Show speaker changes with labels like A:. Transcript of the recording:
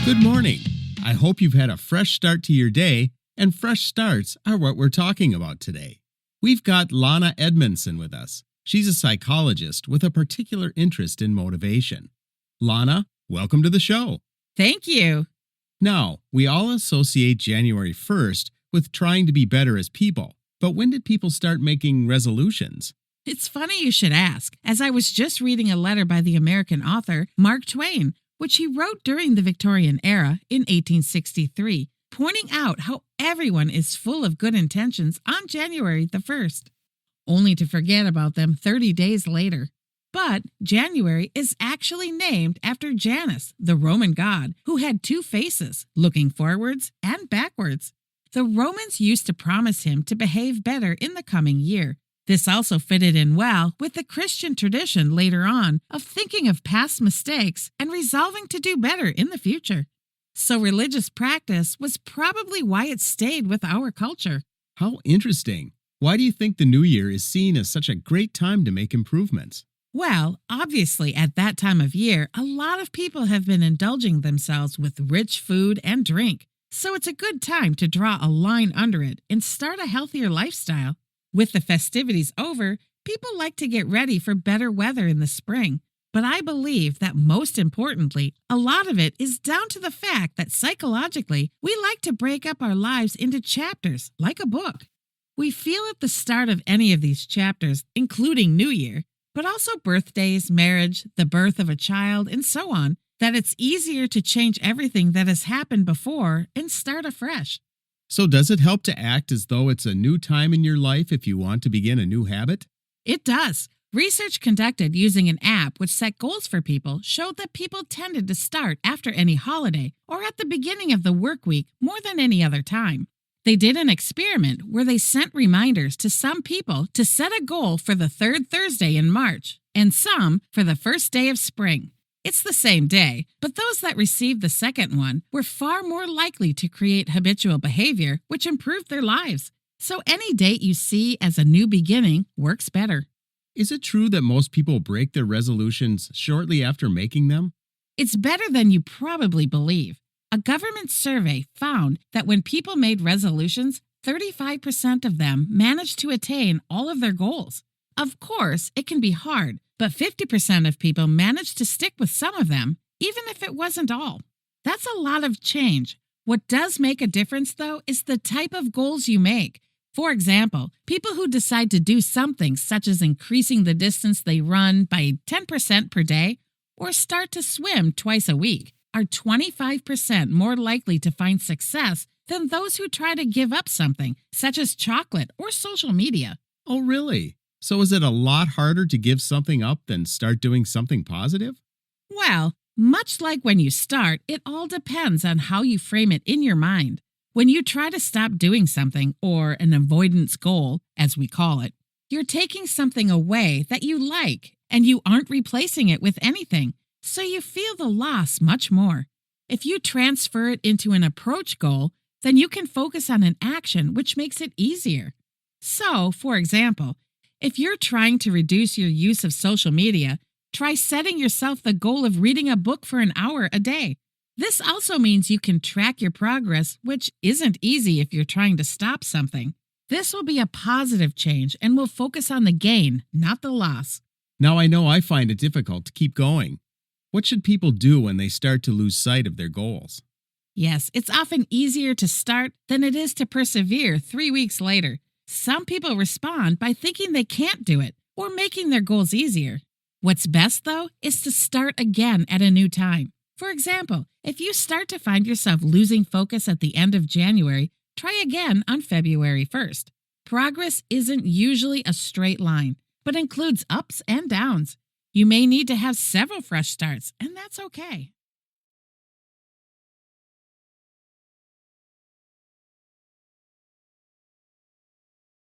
A: Good morning. I hope you've had a fresh start to your day, and fresh starts are what we're talking about today. We've got Lana Edmondson with us. She's a psychologist with a particular interest in motivation. Lana, welcome to the show.
B: Thank you.
A: Now, we all associate January 1st with trying to be better as people, but when did people start making resolutions?
B: It's funny you should ask, as I was just reading a letter by the American author Mark Twain, which he wrote during the Victorian era in 1863, pointing out how everyone is full of good intentions on January the 1st, only to forget about them 30 days later. But January is actually named after Janus, the Roman god, who had two faces, looking forwards and backwards. The Romans used to promise him to behave better in the coming year. This also fitted in well with the Christian tradition later on of thinking of past mistakes and resolving to do better in the future. So religious practice was probably why it stayed with our culture.
A: How interesting. Why do you think the new year is seen as such a great time to make improvements?
B: Well, obviously at that time of year, a lot of people have been indulging themselves with rich food and drink. So it's a good time to draw a line under it and start a healthier lifestyle. With the festivities over, people like to get ready for better weather in the spring. But I believe that most importantly, a lot of it is down to the fact that psychologically, we like to break up our lives into chapters, like a book. We feel at the start of any of these chapters, including New Year, but also birthdays, marriage, the birth of a child, and so on, that it's easier to change everything that has happened before and start afresh.
A: So does it help to act as though it's a new time in your life if you want to begin a new habit?
B: It does. Research conducted using an app which set goals for people showed that people tended to start after any holiday or at the beginning of the work week more than any other time. They did an experiment where they sent reminders to some people to set a goal for the third Thursday in March and some for the first day of spring. It's the same day, but those that received the second one were far more likely to create habitual behavior, which improved their lives. So any date you see as a new beginning works better.
A: Is it true that most people break their resolutions shortly after making them?
B: It's better than you probably believe. A government survey found that when people made resolutions, 35% of them managed to attain all of their goals. Of course, it can be hard, but 50% of people managed to stick with some of them, even if it wasn't all. That's a lot of change. What does make a difference, though, is the type of goals you make. For example, people who decide to do something such as increasing the distance they run by 10% per day or start to swim twice a week are 25% more likely to find success than those who try to give up something, such as chocolate or social media.
A: Oh, really? So is it a lot harder to give something up than start doing something positive?
B: Well, much like when you start, it all depends on how you frame it in your mind. When you try to stop doing something, or an avoidance goal, as we call it, you're taking something away that you like, and you aren't replacing it with anything, so you feel the loss much more. If you transfer it into an approach goal, then you can focus on an action which makes it easier. So, for example, if you're trying to reduce your use of social media, try setting yourself the goal of reading a book for an hour a day. This also means you can track your progress, which isn't easy if you're trying to stop something. This will be a positive change and will focus on the gain, not the loss.
A: Now I know I find it difficult to keep going. What should people do when they start to lose sight of their goals?
B: Yes, it's often easier to start than it is to persevere 3 weeks later. Some people respond by thinking they can't do it or making their goals easier. What's best, though, is to start again at a new time. For example, if you start to find yourself losing focus at the end of January, try again on February 1st. Progress isn't usually a straight line, but includes ups and downs. You may need to have several fresh starts, and that's okay.